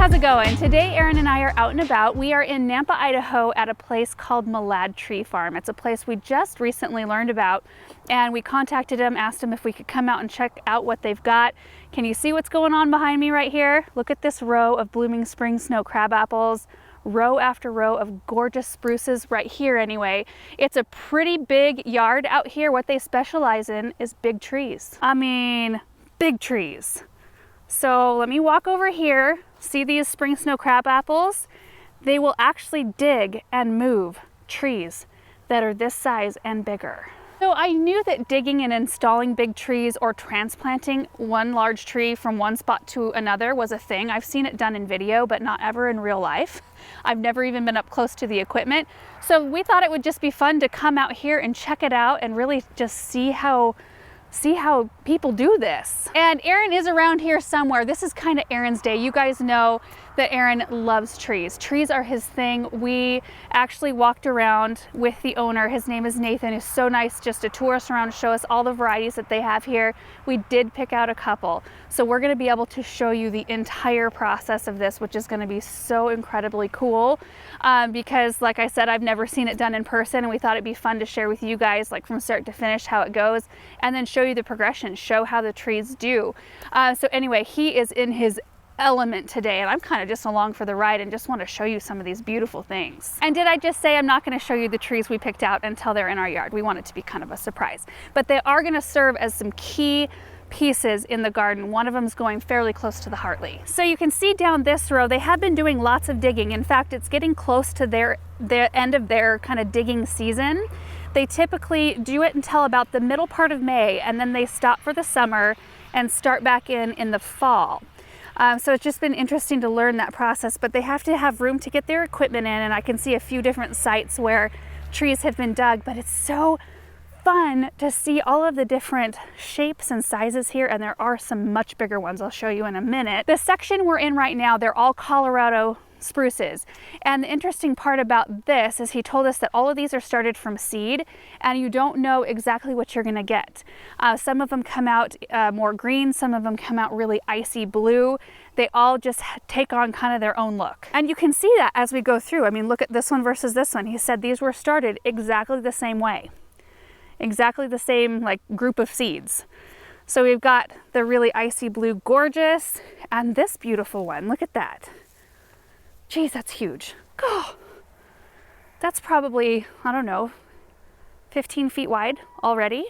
how's it going? Today, Erin and I are out and about. We are in Nampa, Idaho at a place called Malad Tree Farm. It's a place we just recently learned about, and we contacted him, asked him if we could come out and check out what they've got. Can you see what's going on behind me right here? Look at this row of blooming spring snow crab apples, row after row of gorgeous spruces right here anyway. It's a pretty big yard out here. What they specialize in is big trees. I mean, big trees. So let me walk over here. See these spring snow crab apples? They will actually dig and move trees that are this size and bigger. So I knew that digging and installing big trees or transplanting one large tree from one spot to another was a thing. I've seen it done in video, but not ever in real life. I've never even been up close to the equipment. So we thought it would just be fun to come out here and check it out and really just see how people do this. And Erin is around here somewhere. This is kind of Erin's day. You guys know that Erin loves trees. Trees are his thing. We actually walked around with the owner. His name is Nathan. He's so nice just to tour us around, show us all the varieties that they have here. We did pick out a couple. So we're gonna be able to show you the entire process of this, which is gonna be so incredibly cool. Because like I said, I've never seen it done in person, and we thought it'd be fun to share with you guys, like from start to finish, how it goes, and then show you the progression, show how the trees do. So anyway, he is in his element today, and I'm kind of just along for the ride and just want to show you some of these beautiful things. And did I just say I'm not going to show you the trees we picked out until they're in our yard? We want it to be kind of a surprise, but they are going to serve as some key pieces in the garden. One of them is going fairly close to the Hartley. So you can see down this row, they have been doing lots of digging. In fact, it's getting close to the end of their kind of digging season. They typically do it until about the middle part of May, and then they stop for the summer and start back in the fall. So it's just been interesting to learn that process, but they have to have room to get their equipment in, and I can see a few different sites where trees have been dug, but it's so fun to see all of the different shapes and sizes here, and there are some much bigger ones I'll show you in a minute. The section we're in right now, they're all Colorado spruces. And the interesting part about this is he told us that all of these are started from seed, and you don't know exactly what you're going to get. Some of them come out more green, some of them come out really icy blue. They all just take on kind of their own look. And you can see that as we go through. I mean, look at this one versus this one. He said these were started exactly the same way. Exactly the same like group of seeds. So we've got the really icy blue, gorgeous, and this beautiful one. Look at that. Geez, that's huge. Oh, that's probably, I don't know, 15 feet wide already.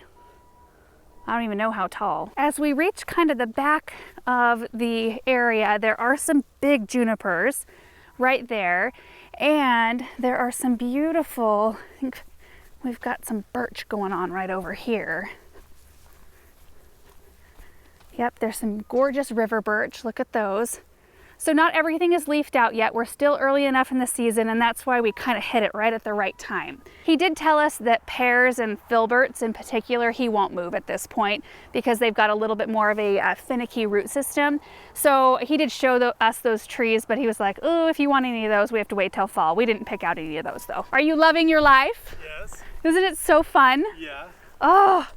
I don't even know how tall. As we reach kind of the back of the area, there are some big junipers right there, and there are some beautiful, I think we've got some birch going on right over here. Yep, there's some gorgeous river birch. Look at those. So not everything is leafed out yet. We're still early enough in the season, and that's why we kind of hit it right at the right time. He did tell us that pears and filberts in particular, he won't move at this point because they've got a little bit more of a finicky root system. So he did show us those trees, but he was like, oh, if you want any of those, we have to wait till fall. We didn't pick out any of those though. Are you loving your life? Yes. Isn't it so fun? Yeah. Oh,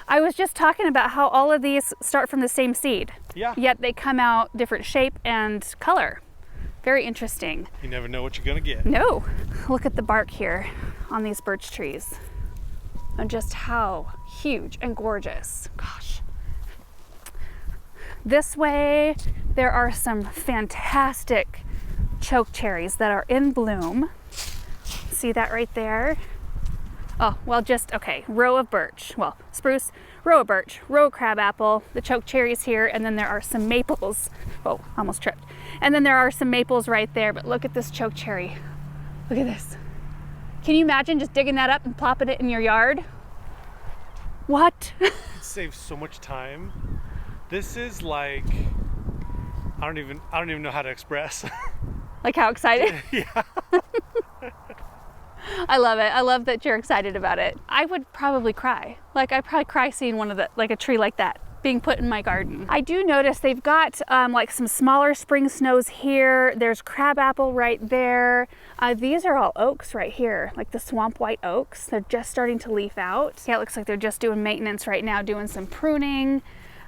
I was just talking about how all of these start from the same seed. Yeah. Yet they come out different shape and color. Very interesting. You never know what you're gonna get. No. Look at the bark here on these birch trees and just how huge and gorgeous. Gosh. This way, there are some fantastic choke cherries that are in bloom. See that right there? Oh, well, just, okay, row of birch. Well, spruce, row of birch, row of crabapple, the choke cherries here, and then there are some maples. Oh, almost tripped. And then there are some maples right there, but look at this choke cherry. Look at this. Can you imagine just digging that up and plopping it in your yard? What? It saves so much time. This is like, I don't even know how to express. Like how excited? Yeah. I love it. I love that you're excited about it. I would probably cry. Like I'd probably cry seeing one of the, like a tree like that being put in my garden. I do notice they've got like some smaller spring snows here. There's crabapple right there. These are all oaks right here, like the swamp white oaks. They're just starting to leaf out. Yeah, it looks like they're just doing maintenance right now, doing some pruning.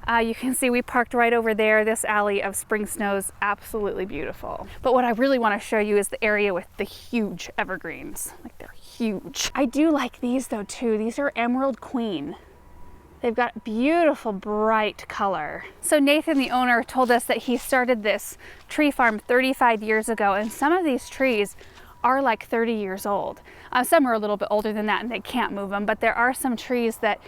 You can see we parked right over there. This alley of spring snows, absolutely beautiful. But what I really want to show you is the area with the huge evergreens. Like, they're huge. I do like these though too. These are Emerald Queen. They've got beautiful bright color. So Nathan, the owner, told us that he started this tree farm 35 years ago, and some of these trees are like 30 years old. Some are a little bit older than that and they can't move them, but there are some trees that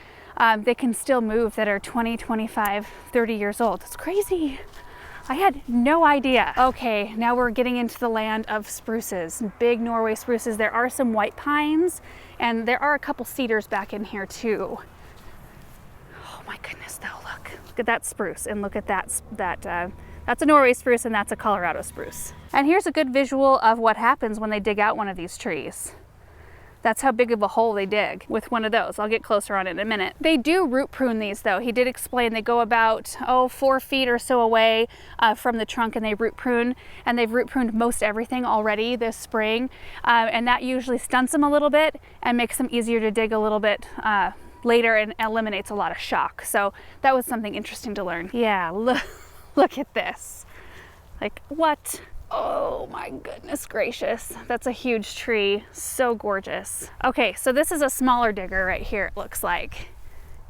they can still move that are 20, 25, 30 years old. It's crazy. I had no idea. Okay, now we're getting into the land of spruces, big Norway spruces. There are some white pines and there are a couple cedars back in here too. Oh my goodness, though, look at that spruce and look at that's a Norway spruce and that's a Colorado spruce. And here's a good visual of what happens when they dig out one of these trees. That's how big of a hole they dig with one of those. I'll get closer on it in a minute. They do root prune these though. He did explain they go about 4 feet or so away from the trunk and they root prune, and they've root pruned most everything already this spring. And that usually stunts them a little bit and makes them easier to dig a little bit later and eliminates a lot of shock. So that was something interesting to learn. Yeah, look at this. Like, what? Oh my goodness gracious. That's a huge tree. So gorgeous. Okay, so this is a smaller digger right here, it looks like.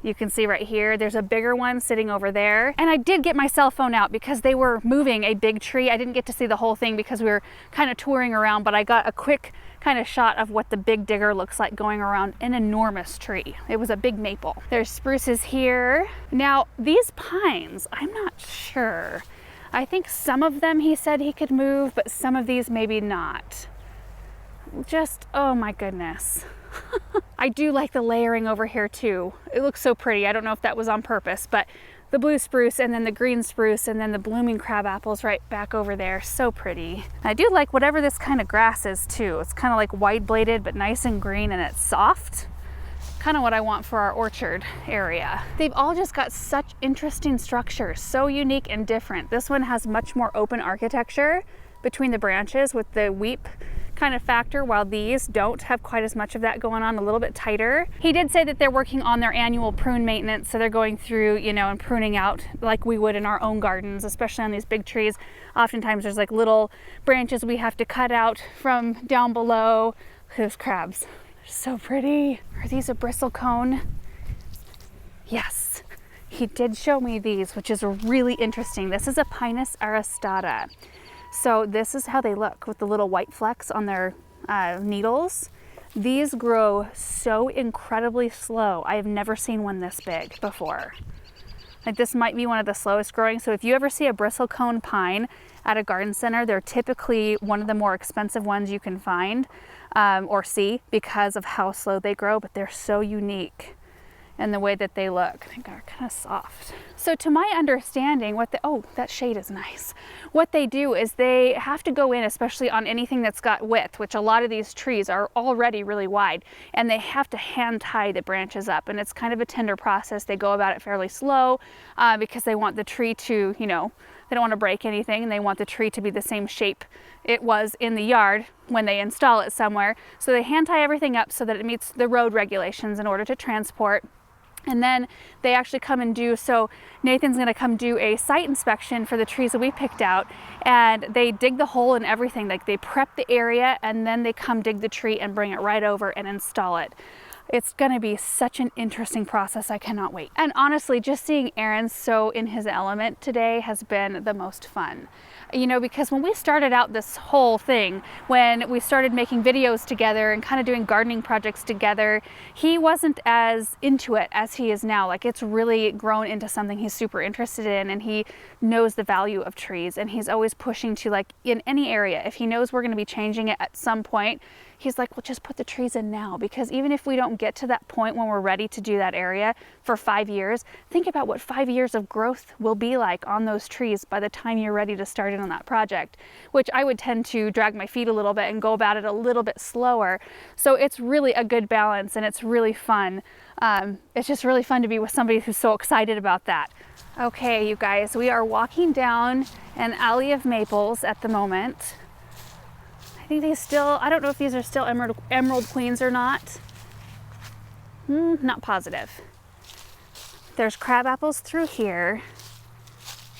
You can see right here, there's a bigger one sitting over there. And I did get my cell phone out because they were moving a big tree. I didn't get to see the whole thing because we were kind of touring around, but I got a quick kind of shot of what the big digger looks like going around an enormous tree. It was a big maple. There's spruces here. Now, these pines, I'm not sure. I think some of them he said he could move, but some of these maybe not. Just, oh my goodness. I do like the layering over here too. It looks so pretty. I don't know if that was on purpose, but the blue spruce and then the green spruce and then the blooming crab apples right back over there. So pretty. I do like whatever this kind of grass is too. It's kind of like wide bladed, but nice and green, and it's soft. Kind of what I want for our orchard area. They've all just got such interesting structures, so unique and different. This one has much more open architecture between the branches with the weep kind of factor, while these don't have quite as much of that going on, a little bit tighter. He did say that they're working on their annual prune maintenance, so they're going through, you know, and pruning out like we would in our own gardens, especially on these big trees. Oftentimes there's like little branches we have to cut out from down below. Look at those crabs. So pretty. Are these a bristlecone? Yes, he did show me these, which is really interesting. This is a Pinus Aristada. So this is how they look with the little white flecks on their needles. These grow so incredibly slow. I have never seen one this big before. Like, this might be one of the slowest growing. So if you ever see a bristlecone pine at a garden center, they're typically one of the more expensive ones you can find or see because of how slow they grow, but they're so unique in the way that they look. I think they're kind of soft. So to my understanding, oh, that shade is nice. What they do is they have to go in, especially on anything that's got width, which a lot of these trees are already really wide, and they have to hand tie the branches up. And it's kind of a tender process. They go about it fairly slow because they want the tree to, you know, they don't want to break anything, and they want the tree to be the same shape it was in the yard when they install it somewhere. So they hand tie everything up so that it meets the road regulations in order to transport. And then they actually come and do, so Nathan's gonna come do a site inspection for the trees that we picked out, and they dig the hole and everything. Like, they prep the area and then they come dig the tree and bring it right over and install it. It's gonna be such an interesting process. I cannot wait. And honestly, just seeing Aaron so in his element today has been the most fun. You know, because when we started out this whole thing, when we started making videos together and kind of doing gardening projects together, he wasn't as into it as he is now. Like, it's really grown into something he's super interested in, and he knows the value of trees, and he's always pushing to, like, in any area, if he knows we're going to be changing it at some point, he's like, well, just put the trees in now, because even if we don't get to that point when we're ready to do that area for 5 years, think about what 5 years of growth will be like on those trees by the time you're ready to start in on that project, which I would tend to drag my feet a little bit and go about it a little bit slower. So it's really a good balance, and it's really fun. It's just really fun to be with somebody who's so excited about that. Okay, you guys, we are walking down an alley of maples at the moment. I think these still, I don't know if these are still Emerald Queens or not. Not positive. There's crab apples through here,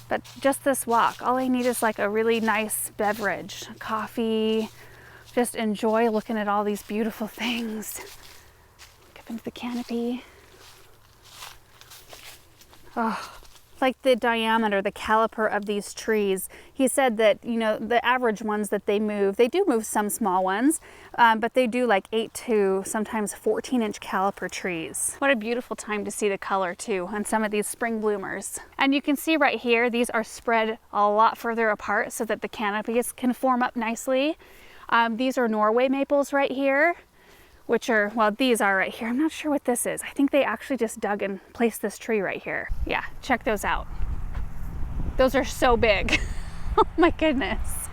but just this walk, all I need is like a really nice beverage, coffee, just enjoy looking at all these beautiful things. Look up into the canopy. Oh, like the diameter, the caliper of these trees. He said that, you know, the average ones that they do move some small ones, but they do like 8 to sometimes 14-inch caliper trees. What a beautiful time to see the color too on some of these spring bloomers. And you can see right here, these are spread a lot further apart so that the canopies can form up nicely. These are Norway maples right here, which are, well, these are right here. I'm not sure what this is. I think they actually just dug and placed this tree right here. Yeah, check those out. Those are so big. Oh my goodness.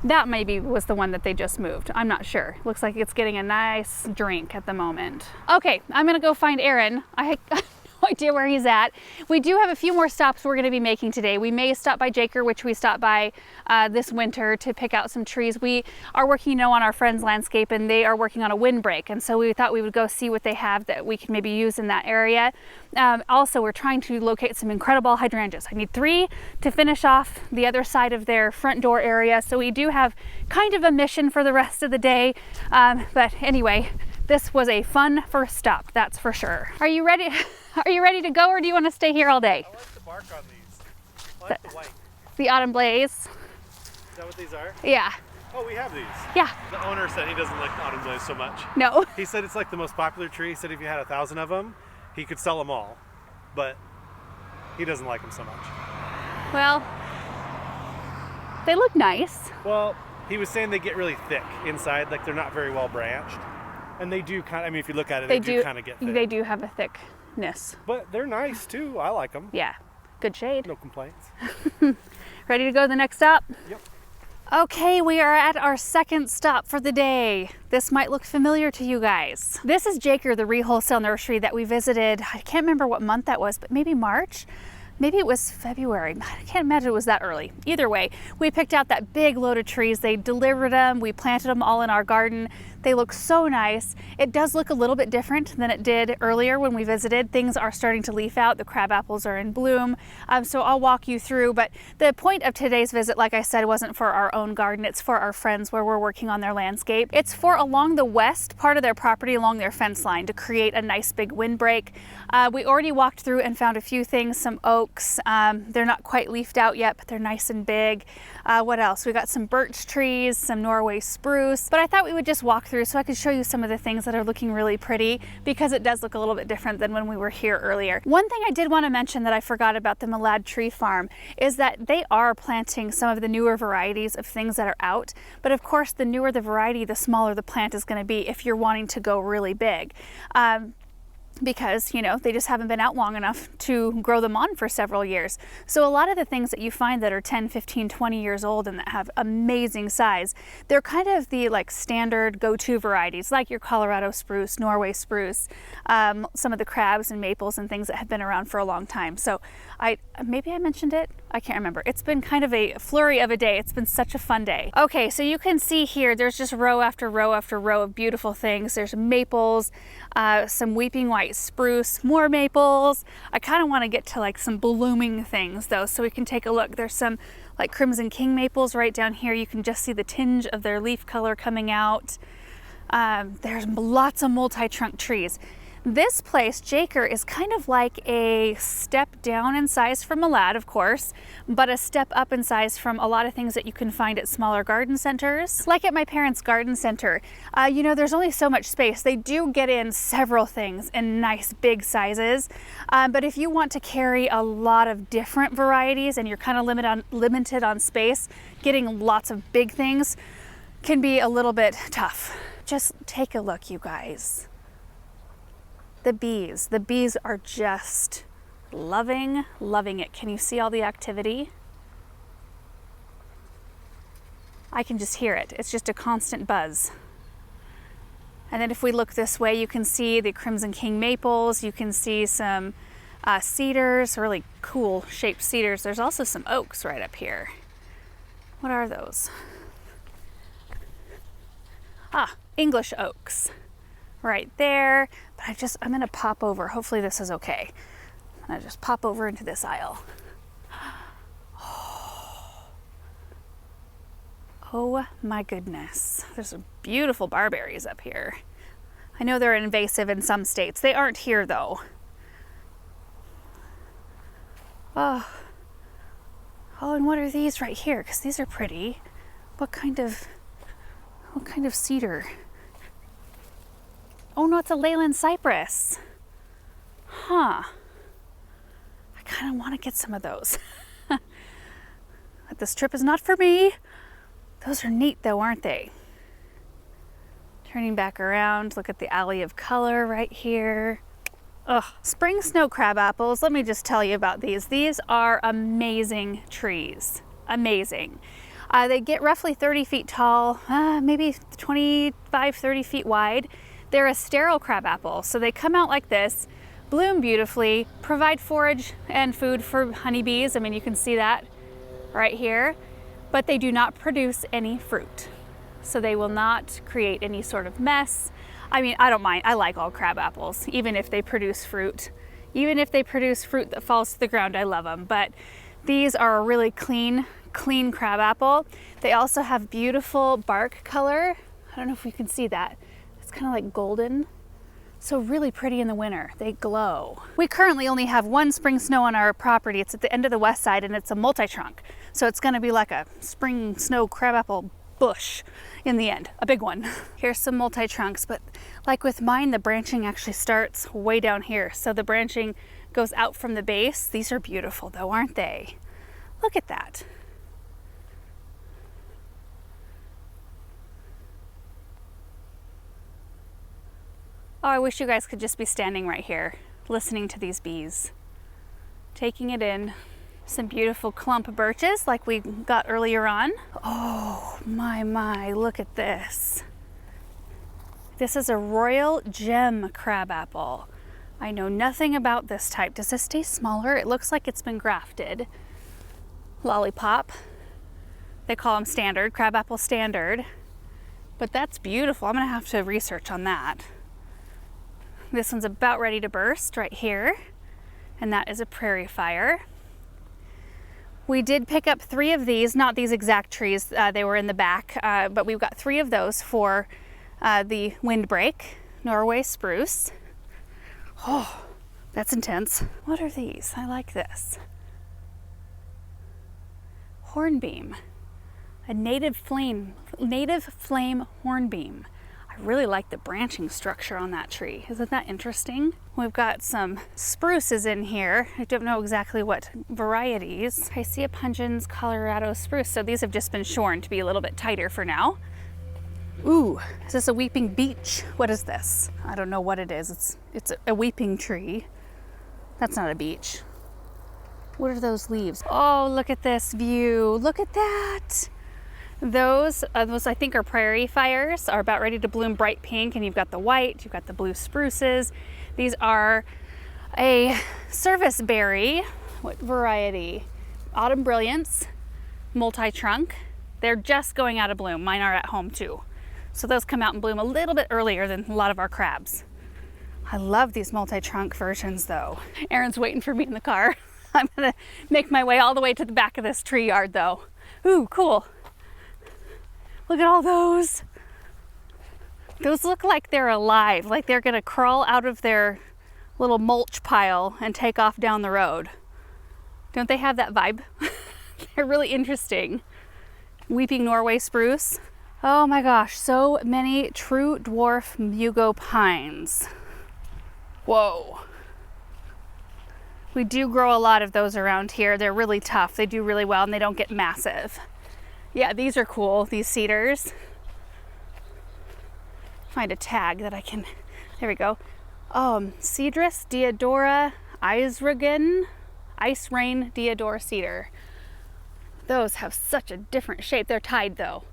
That maybe was the one that they just moved. I'm not sure. Looks like it's getting a nice drink at the moment. Okay, I'm gonna go find Aaron. I have no idea where he's at. We do have a few more stops we're gonna be making today. We may stop by Jaker, which we stopped by this winter to pick out some trees. We are working, you know, on our friend's landscape, and they are working on a windbreak, and so we thought we would go see what they have that we could maybe use in that area. Also, we're trying to locate some incredible hydrangeas. I need 3 to finish off the other side of their front door area, so we do have kind of a mission for the rest of the day. But anyway, this was a fun first stop, that's for sure. Are you ready? Are you ready to go, or do you want to stay here all day? I like the bark on these. I like the white. The autumn blaze. Is that what these are? Yeah. Oh, we have these. Yeah. The owner said he doesn't like the autumn blaze so much. No. He said it's like the most popular tree. He said if you had 1,000 of them, he could sell them all, but he doesn't like them so much. Well, they look nice. Well, he was saying they get really thick inside, like they're not very well branched. And they do kind of, I mean, if you look at it, they do kind of get thick. They do have a thickness. But they're nice too. I like them. Yeah, good shade. No complaints. Ready to go to the next stop? Yep. Okay, we are at our second stop for the day. This might look familiar to you guys. This is Jaker, the re-wholesale nursery that we visited. I can't remember what month that was, but maybe March? Maybe it was February. I can't imagine it was that early. Either way, we picked out that big load of trees. They delivered them. We planted them all in our garden. They look so nice. It does look a little bit different than it did earlier when we visited. Things are starting to leaf out. The crab apples are in bloom. So I'll walk you through. But the point of today's visit, like I said, wasn't for our own garden. It's for our friends where we're working on their landscape. It's for along the west part of their property, along their fence line, to create a nice big windbreak. We already walked through and found a few things, some oaks. They're not quite leafed out yet, but they're nice and big. What else? We got some birch trees, some Norway spruce. But I thought we would just walk through so I could show you some of the things that are looking really pretty, because it does look a little bit different than when we were here earlier. One thing I did want to mention that I forgot about the Malad Tree Farm is that they are planting some of the newer varieties of things that are out. But of course, the newer the variety, the smaller the plant is going to be if you're wanting to go really big. Because, you know, they just haven't been out long enough to grow them on for several years. So a lot of the things that you find that are 10, 15, 20 years old and that have amazing size, they're kind of the like standard go-to varieties, like your Colorado spruce, Norway spruce, some of the crabs and maples and things that have been around for a long time. So maybe I mentioned it. I can't remember. It's been kind of a flurry of a day. It's been such a fun day. Okay, so you can see here, there's just row after row after row of beautiful things. There's maples, some weeping white spruce, more maples. I kind of want to get to like some blooming things though, so we can take a look. There's some like crimson king maples right down here. You can just see the tinge of their leaf color coming out. There's lots of multi-trunk trees. This place, Jaker, is kind of like a step down in size from Malad, of course, but a step up in size from a lot of things that you can find at smaller garden centers. Like at my parents' garden center, you know, there's only so much space. They do get in several things in nice big sizes, but if you want to carry a lot of different varieties and you're kind of limited on space, getting lots of big things can be a little bit tough. Just take a look, you guys. The bees are just loving it. Can you see all the activity? I can just hear it. It's just a constant buzz. And then if we look this way, you can see the Crimson King maples. You can see some cedars, really cool shaped cedars. There's also some oaks right up here. What are those? English oaks. Right there, but I'm gonna pop over. Hopefully this is okay. And I just pop over into this aisle. Oh my goodness. There's some beautiful barberries up here. I know they're invasive in some states. They aren't here though. Oh, and what are these right here? Because these are pretty. What kind of cedar? Oh no, it's a Leyland cypress. Huh. I kind of want to get some of those. But this trip is not for me. Those are neat though, aren't they? Turning back around, look at the alley of color right here. Ugh, spring snow crab apples. Let me just tell you about these. These are amazing trees. Amazing. They get roughly 30 feet tall, maybe 25, 30 feet wide. They're a sterile crab apple, so they come out like this, bloom beautifully, provide forage and food for honeybees. I mean, you can see that right here, but they do not produce any fruit. So they will not create any sort of mess. I mean, I don't mind. I like all crab apples, even if they produce fruit. Even if they produce fruit that falls to the ground, I love them. But these are a really clean crab apple. They also have beautiful bark color. I don't know if you can see that. It's kind of like golden. So really pretty in the winter. They glow. We currently only have one spring snow on our property. It's at the end of the west side and it's a multi-trunk. So it's gonna be like a spring snow crabapple bush in the end, a big one. Here's some multi-trunks, but like with mine, the branching actually starts way down here. So the branching goes out from the base. These are beautiful though, aren't they? Look at that. Oh, I wish you guys could just be standing right here, listening to these bees, taking it in. Some beautiful clump birches like we got earlier on. Oh my, look at this. This is a royal gem crabapple. I know nothing about this type. Does this stay smaller? It looks like it's been grafted. Lollipop. They call them standard, crabapple standard. But that's beautiful. I'm gonna have to research on that. This one's about ready to burst right here. And that is a prairie fire. We did pick up 3 of these, not these exact trees, they were in the back, but we've got 3 of those for the windbreak, Norway Spruce. Oh, that's intense. What are these? I like this. Hornbeam, a native flame hornbeam. I really like the branching structure on that tree. Isn't that interesting? We've got some spruces in here. I don't know exactly what varieties. Picea pungens Colorado spruce. So these have just been shorn to be a little bit tighter for now. Ooh, is this a weeping beech? What is this? I don't know what it is. It's a weeping tree. That's not a beech. What are those leaves? Oh, look at this view. Look at that. Those I think are prairie fires, are about ready to bloom bright pink, and you've got the white, you've got the blue spruces. These are a service berry. What variety? Autumn Brilliance, multi-trunk. They're just going out of bloom. Mine are at home too. So those come out and bloom a little bit earlier than a lot of our crabs. I love these multi-trunk versions though. Aaron's waiting for me in the car. I'm gonna make my way all the way to the back of this tree yard though. Ooh, cool. Look at all those. Those look like they're alive, like they're gonna crawl out of their little mulch pile and take off down the road. Don't they have that vibe? They're really interesting. Weeping Norway spruce. Oh my gosh, so many true dwarf mugo pines. Whoa. We do grow a lot of those around here. They're really tough. They do really well and they don't get massive. Yeah, these are cool, these cedars. Find a tag that I can, there we go. Cedrus Deodora Ice Rain Deodora Cedar. Those have such a different shape. They're tied though.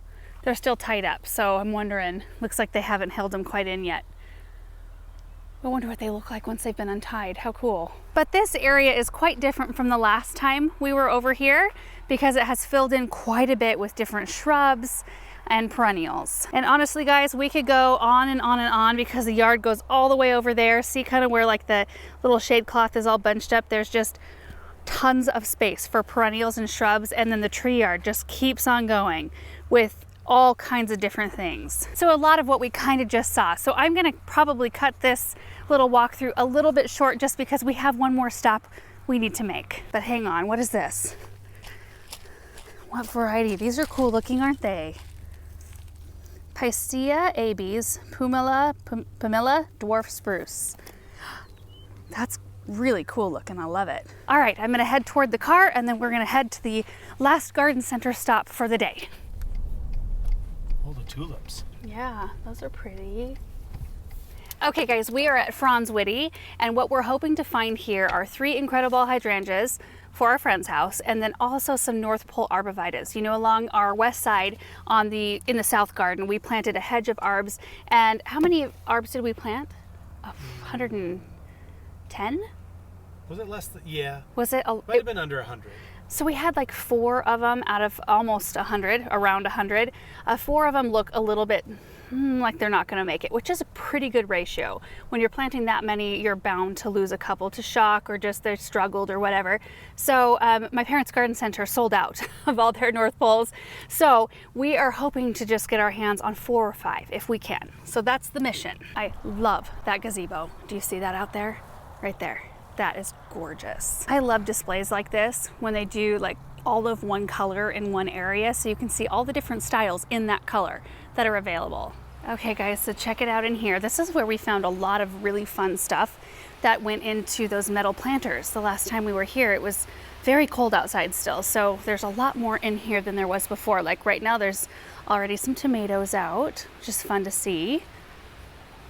They're still tied up, so I'm wondering, looks like they haven't held them quite in yet. I wonder what they look like once they've been untied. How cool. But this area is quite different from the last time we were over here because it has filled in quite a bit with different shrubs. and perennials. And honestly guys, we could go on and on and on because the yard goes all the way over there. See kind of where like the little shade cloth is all bunched up. There's just tons of space for perennials and shrubs, and then the tree yard just keeps on going with all kinds of different things. So a lot of what we kind of just saw. So I'm gonna probably cut this little walkthrough a little bit short just because we have one more stop we need to make. But hang on, what is this? What variety? These are cool looking, aren't they? Picea abies, pumila dwarf spruce. That's really cool looking, I love it. All right, I'm gonna head toward the car and then we're gonna head to the last garden center stop for the day. Oh, the tulips. Yeah, those are pretty. Okay guys, we are at Franz Whitty, and what we're hoping to find here are 3 incredible hydrangeas for our friend's house, and then also some North Pole arborvitaes. You know, along our west side in the south garden, we planted a hedge of arbs. And how many arbs did we plant? 110? Was it less than, yeah. Was it? Might have been under 100. So we had like 4 of them out of almost 100, around 100. 4 of them look a little bit like they're not gonna make it, which is a pretty good ratio. When you're planting that many, you're bound to lose a couple to shock or just they struggled or whatever. So my parents' garden center sold out of all their North Poles. So we are hoping to just get our hands on 4 or 5 if we can. So that's the mission. I love that gazebo. Do you see that out there? Right there. That is gorgeous. I love displays like this when they do like all of one color in one area, so you can see all the different styles in that color that are available. Okay guys, so check it out in here. This is where we found a lot of really fun stuff that went into those metal planters. The last time we were here, it was very cold outside still, so there's a lot more in here than there was before. Like right now, there's already some tomatoes out, which is fun to see.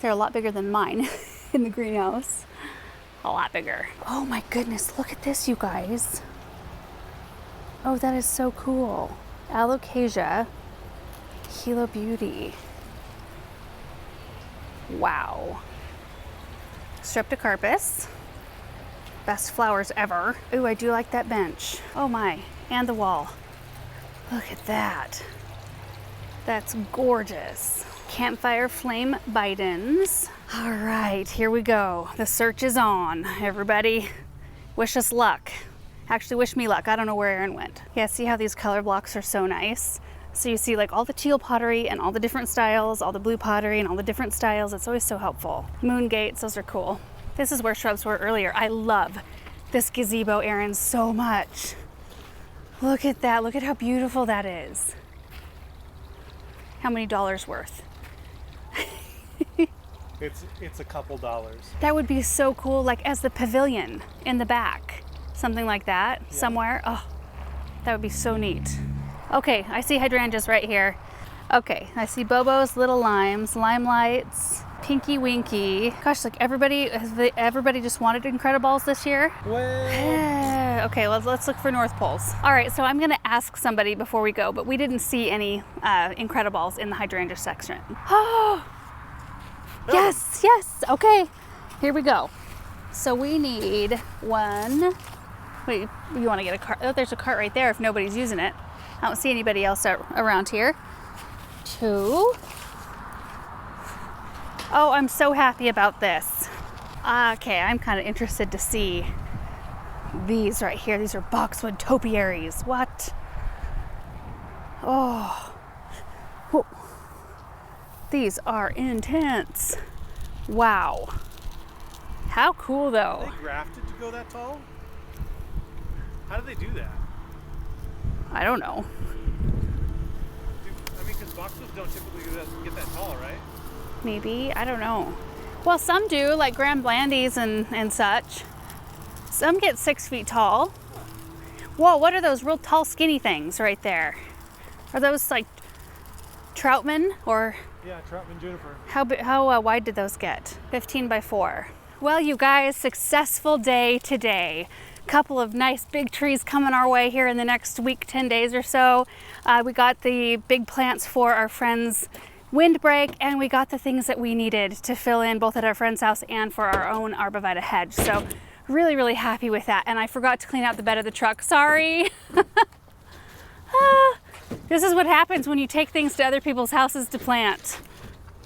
They're a lot bigger than mine in the greenhouse. A lot bigger. Oh my goodness, look at this, you guys. Oh, that is so cool. Alocasia, Kilo Beauty. Wow. Streptocarpus. Best flowers ever. Ooh, I do like that bench. Oh my, and the wall. Look at that. That's gorgeous. Campfire Flame Bidens. All right, here we go. The search is on. Everybody, wish us luck. Actually, wish me luck. I don't know where Aaron went. Yeah, see how these color blocks are so nice? So you see like all the teal pottery and all the different styles, all the blue pottery and all the different styles. It's always so helpful. Moon gates, those are cool. This is where shrubs were earlier. I love this gazebo, Aaron, so much. Look at that. Look at how beautiful that is. How many dollars worth? It's a couple dollars. That would be so cool, like as the pavilion in the back. Something like that, yeah. Somewhere. Oh, that would be so neat. Okay, I see hydrangeas right here. Okay, I see Bobo's, Little Limes, Limelights, Pinky Winky. Gosh, like everybody just wanted Incrediballs this year? Well. Okay, let's look for North Poles. All right, so I'm gonna ask somebody before we go, but we didn't see any Incrediballs in the hydrangea section. Oh, yes, yes, okay, here we go. So we need one. Wait, you wanna get a cart? Oh, there's a cart right there if nobody's using it. I don't see anybody else around here. 2. Oh, I'm so happy about this. Okay, I'm kind of interested to see these right here. These are Boxwood Topiaries. What? Oh. Whoa. These are intense. Wow. How cool though. Are they grafted to go that tall? How do they do that? I don't know. I mean, because boxwoods don't typically get that tall, right? Maybe, I don't know. Well, some do, like Grand Blandies and such. Some get 6 feet tall. Whoa, what are those real tall skinny things right there? Are those like Troutman or? Yeah, Troutman juniper. How wide did those get? 15 by 4. Well, you guys, successful day today. Couple of nice big trees coming our way here in the next week, 10 days or so. We got the big plants for our friend's windbreak, and we got the things that we needed to fill in both at our friend's house and for our own arborvitae hedge. So really, really happy with that. And I forgot to clean out the bed of the truck, sorry. This is what happens when you take things to other people's houses to plant.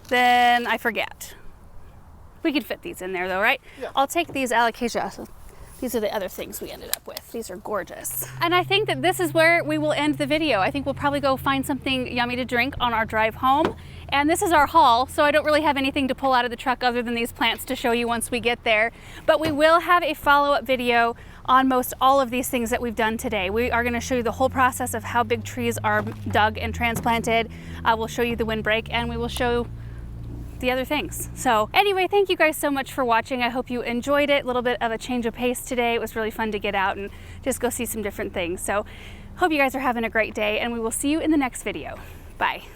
Then I forget. We could fit these in there though, right? Yeah. I'll take these alocasia. These are the other things we ended up with. These are gorgeous. And I think that this is where we will end the video. I think we'll probably go find something yummy to drink on our drive home. And this is our haul, so I don't really have anything to pull out of the truck other than these plants to show you once we get there. But we will have a follow-up video on most all of these things that we've done today. We are gonna show you the whole process of how big trees are dug and transplanted. We'll show you the windbreak, and we will show the other things. So anyway, thank you guys so much for watching. I hope you enjoyed it. A little bit of a change of pace today. It was really fun to get out and just go see some different things. So hope you guys are having a great day, and we will see you in the next video. Bye.